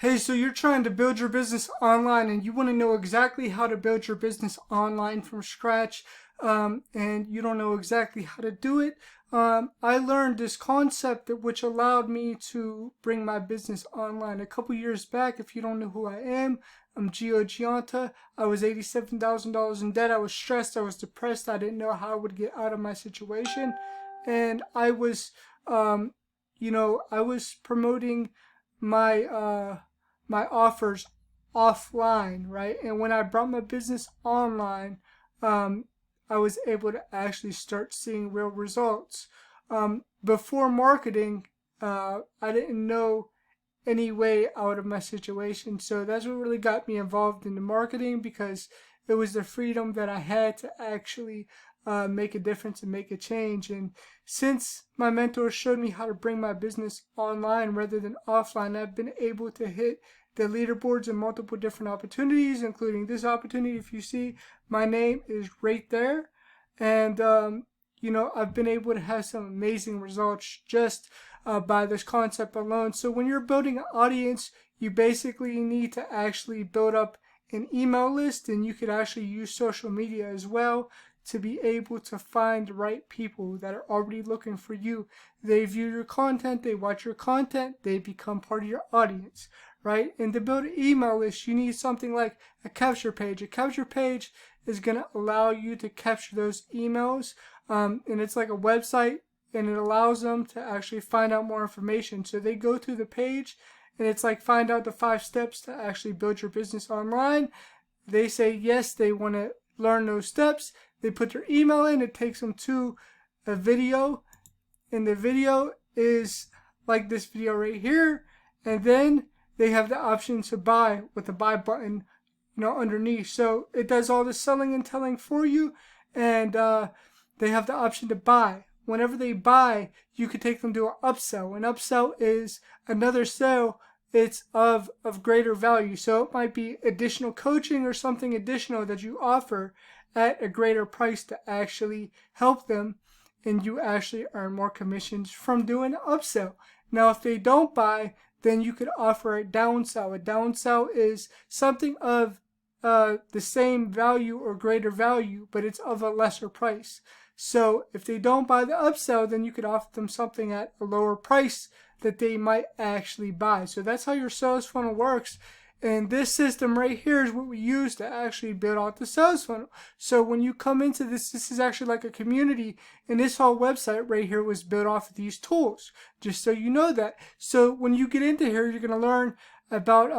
Hey, so you're trying to build your business online and you want to know exactly how to build your business online from scratch, and you don't know exactly how to do it. I learned this concept which allowed me to bring my business online a couple years back. If you don't know who I am, I'm Gio Gianta. I was $87,000 in debt. I was stressed. I was depressed. I didn't know how I would get out of my situation. And I was, I was promoting my my offers offline, right? And when I brought my business online, I was able to actually start seeing real results. Before marketing, I didn't know any way out of my situation. So that's what really got me involved in the marketing, because it was the freedom that I had to actually make a difference and make a change. And since my mentor showed me how to bring my business online rather than offline, I've been able to hit the leaderboards in multiple different opportunities, including this opportunity. If you see, my name is right there. And, I've been able to have some amazing results just by this concept alone. So when you're building an audience, you basically need to actually build up an email list, and you could actually use social media as well to be able to find the right people that are already looking for you. They view your content, they watch your content, they become part of your audience, right? And to build an email list, you need something like a capture page. A capture page is going to allow you to capture those emails, and it's like a website, and it allows them to actually find out more information. So they go through the page, and it's like find out the 5 steps to actually build your business online. They say yes, they want to learn those steps. They put their email in, it takes them to a video, and the video is like this video right here, and then they have the option to buy with the buy button, underneath. So it does all the selling and telling for you, and they have the option to buy. Whenever they buy, you could take them to an upsell. An upsell is another sale. It's of greater value. So it might be additional coaching or something additional that you offer at a greater price to actually help them, and you actually earn more commissions from doing an upsell. Now, if they don't buy, then you could offer a downsell. A downsell is something of the same value or greater value, but it's of a lesser price. So if they don't buy the upsell, then you could offer them something at a lower price that they might actually buy. So that's how your sales funnel works. And this system right here is what we use to actually build out the sales funnel. So when you come into this is actually like a community, and this whole website right here was built off of these tools, just so you know that. So when you get into here, you're going to learn about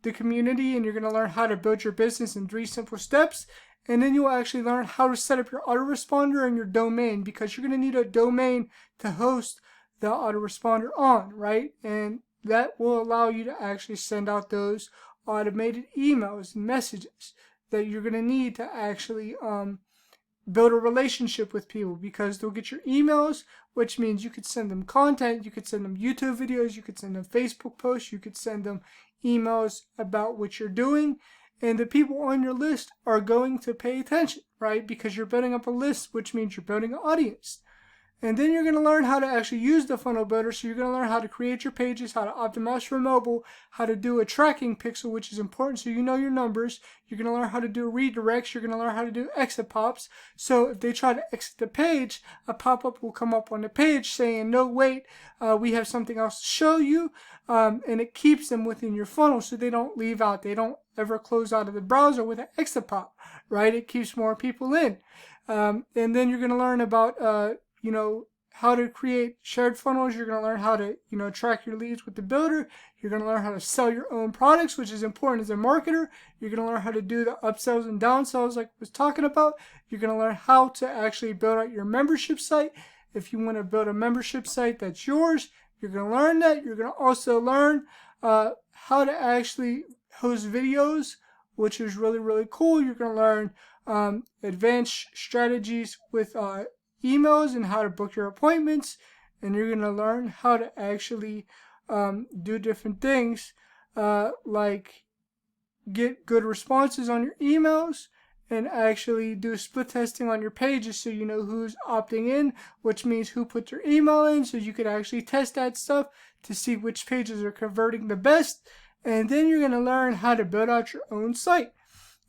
the community, and you're going to learn how to build your business in 3 simple steps. And then you'll actually learn how to set up your autoresponder and your domain, because you're going to need a domain to host the autoresponder on, right? And that will allow you to actually send out those automated emails and messages that you're going to need to actually build a relationship with people, because they'll get your emails, which means you could send them content, you could send them YouTube videos, you could send them Facebook posts, you could send them emails about what you're doing. And the people on your list are going to pay attention, right? Because you're building up a list, which means you're building an audience. And then you're going to learn how to actually use the funnel builder. So you're going to learn how to create your pages, how to optimize for mobile, how to do a tracking pixel, which is important so you know your numbers. You're going to learn how to do redirects. You're going to learn how to do exit pops. So if they try to exit the page, a pop-up will come up on the page saying, no, wait, we have something else to show you. And it keeps them within your funnel so they don't leave out. They don't ever close out of the browser with an exit pop, right? It keeps more people in. And then you're going to learn about how to create shared funnels. You're going to learn how to, track your leads with the builder. You're going to learn how to sell your own products, which is important as a marketer. You're going to learn how to do the upsells and downsells like I was talking about. You're going to learn how to actually build out your membership site. If you want to build a membership site that's yours, you're going to learn that. You're going to also learn how to actually host videos, which is really, really cool. You're going to learn advanced strategies with emails and how to book your appointments, and you're going to learn how to actually do different things like get good responses on your emails, and actually do split testing on your pages so you know who's opting in, which means who put their email in, so you could actually test that stuff to see which pages are converting the best. And then you're going to learn how to build out your own site.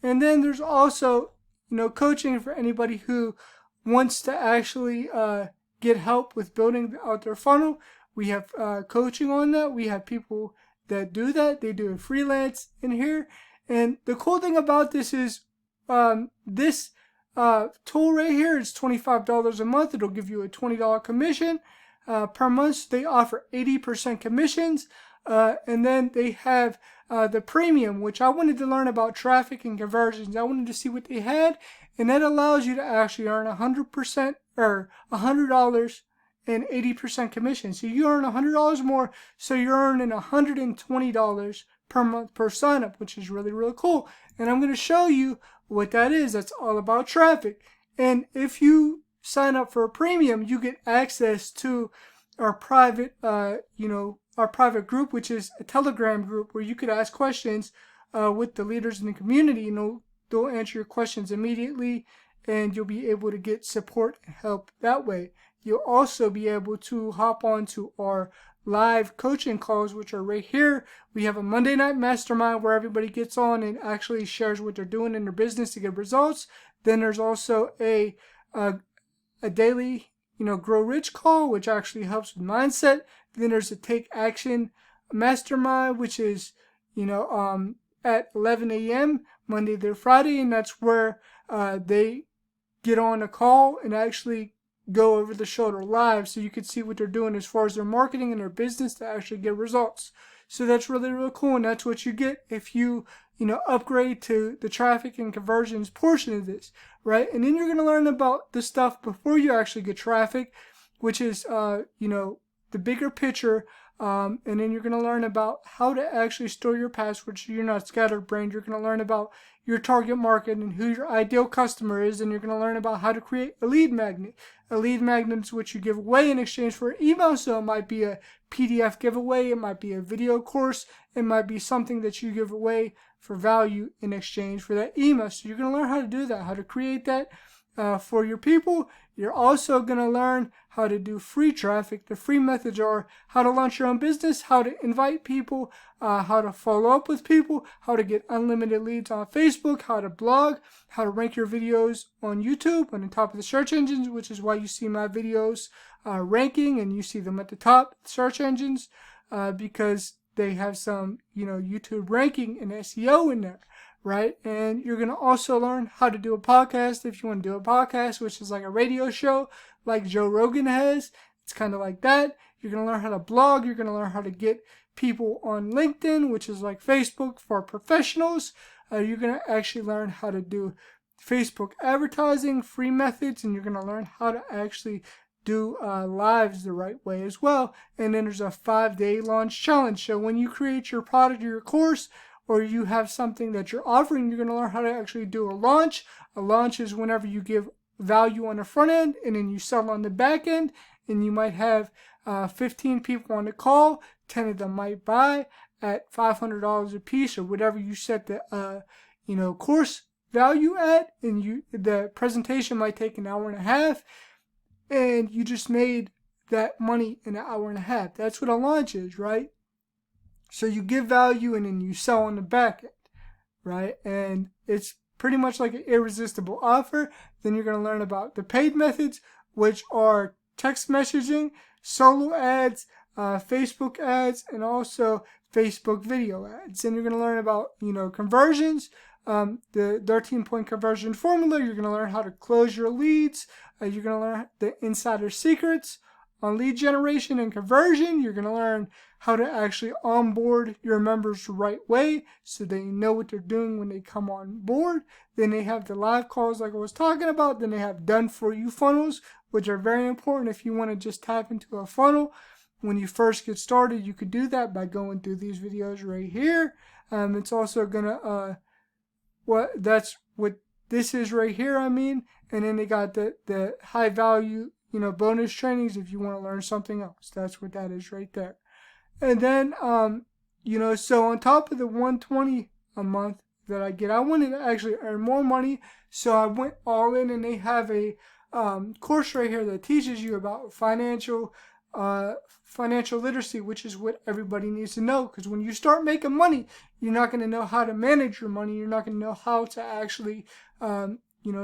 And then there's also, coaching for anybody who wants to actually get help with building out their funnel. We have coaching on that. We have people that do that. They do it freelance in here. And the cool thing about this is this tool right here is $25 a month. It'll give you a $20 commission per month. They offer 80% commissions. And then they have the premium, which I wanted to learn about traffic and conversions. I wanted to see what they had. And that allows you to actually earn 100% or $100 and 80% commission. So you earn $100 more. So you're earning $120 per month per sign up, which is really, really cool. And I'm going to show you what that is. That's all about traffic. And if you sign up for a premium, you get access to our private, our private group, which is a Telegram group where you could ask questions with the leaders in the community. They'll answer your questions immediately, and you'll be able to get support and help that way. You'll also be able to hop on to our live coaching calls, which are right here. We have a Monday night mastermind where everybody gets on and actually shares what they're doing in their business to get results. Then there's also a daily, grow rich call, which actually helps with mindset. Then there's a take action mastermind, which is, at 11 a.m. Monday through Friday. And that's where they get on a call and actually go over the shoulder live so you can see what they're doing as far as their marketing and their business to actually get results. So that's really, really cool. And that's what you get if you, upgrade to the traffic and conversions portion of this, right? And then you're going to learn about the stuff before you actually get traffic, which is, the bigger picture. And then you're going to learn about how to actually store your passwords so you're not scatterbrained. You're going to learn about your target market and who your ideal customer is. And you're going to learn about how to create a lead magnet. A lead magnet is what you give away in exchange for an email. So it might be a PDF giveaway. It might be a video course. It might be something that you give away for value in exchange for that email. So you're going to learn how to do that, how to create that for your people. You're also going to learn how to do free traffic. The free methods are how to launch your own business, how to invite people, how to follow up with people, how to get unlimited leads on Facebook, how to blog, how to rank your videos on YouTube on the top of the search engines, which is why you see my videos ranking and you see them at the top search engines because they have some, YouTube ranking and SEO in there. Right? And you're going to also learn how to do a podcast if you want to do a podcast, which is like a radio show like Joe Rogan has. It's kind of like that. You're going to learn how to blog. You're going to learn how to get people on LinkedIn, which is like Facebook for professionals. You're going to actually learn how to do Facebook advertising, free methods, and you're going to learn how to actually do lives the right way as well. And then there's a 5-day launch challenge. So when you create your product or your course, or you have something that you're offering, you're going to learn how to actually do a launch. A launch is whenever you give value on the front end and then you sell on the back end, and you might have 15 people on the call. 10 of them might buy at $500 a piece or whatever you set the course value at, and the presentation might take an hour and a half, and you just made that money in an hour and a half. That's what a launch is, right? So you give value and then you sell on the back end, right? And it's pretty much like an irresistible offer. Then you're going to learn about the paid methods, which are text messaging, solo ads, Facebook ads, and also Facebook video ads. And you're going to learn about, conversions, the 13-point conversion formula. You're going to learn how to close your leads. You're going to learn the insider secrets on lead generation and conversion. You're going to learn how to actually onboard your members the right way so they know what they're doing when they come on board. Then they have the live calls like I was talking about. Then they have done for you funnels, which are very important if you want to just tap into a funnel. When you first get started, you could do that by going through these videos right here. It's also going to, that's what this is right here, And then they got the high value, bonus trainings if you want to learn something else. That's what that is right there. And then, so on top of the $120 a month that I get, I wanted to actually earn more money. So I went all in, and they have a course right here that teaches you about financial financial literacy, which is what everybody needs to know. Because when you start making money, you're not going to know how to manage your money. You're not going to know how to actually,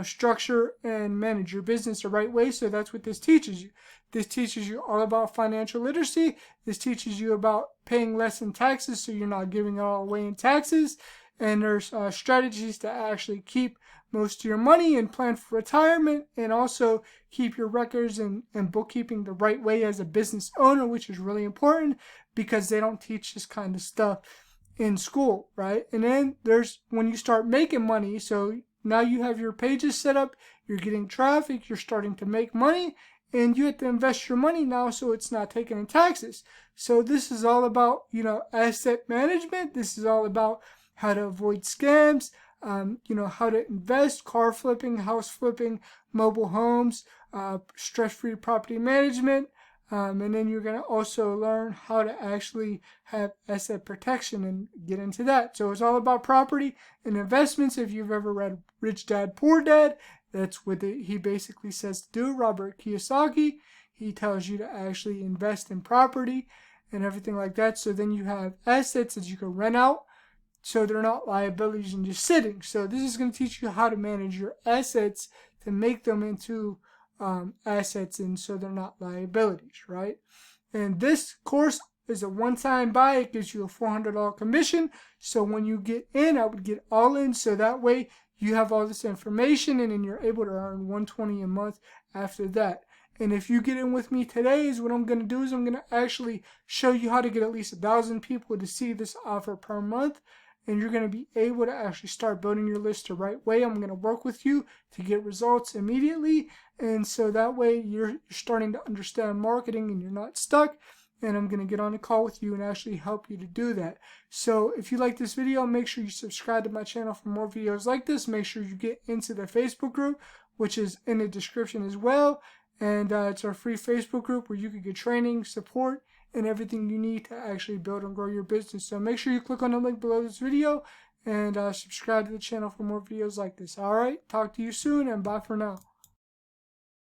structure and manage your business the right way. So that's what this teaches you. This teaches you all about financial literacy. This teaches you about paying less in taxes, so you're not giving it all away in taxes. And there's strategies to actually keep most of your money and plan for retirement, and also keep your records and bookkeeping the right way as a business owner, which is really important because they don't teach this kind of stuff in school, right? And then there's when you start making money. So now you have your pages set up, you're getting traffic, you're starting to make money, and you have to invest your money now so it's not taken in taxes. So this is all about, asset management. This is all about how to avoid scams, how to invest, car flipping, house flipping, mobile homes, stress-free property management. And then you're going to also learn how to actually have asset protection and get into that. So it's all about property and investments. If you've ever read Rich Dad, Poor Dad, that's what he basically says to do. Robert Kiyosaki, he tells you to actually invest in property and everything like that. So then you have assets that you can rent out, so they're not liabilities and just sitting. So this is going to teach you how to manage your assets to make them into assets, and so they're not liabilities, right? And this course is a one-time buy. It gives you a $400 commission. So when you get in, I would get all in, so that way you have all this information, and then you're able to earn $120 a month after that. And if you get in with me today, is what I'm going to do is I'm going to actually show you how to get at least 1,000 people to see this offer per month. And you're going to be able to actually start building your list the right way. I'm going to work with you to get results immediately. And so that way you're starting to understand marketing and you're not stuck. And I'm going to get on a call with you and actually help you to do that. So if you like this video, make sure you subscribe to my channel for more videos like this. Make sure you get into the Facebook group, which is in the description as well. And it's our free Facebook group where you can get training, support, and everything you need to actually build and grow your business. So make sure you click on the link below this video and subscribe to the channel for more videos like this. Alright, talk to you soon, and bye for now.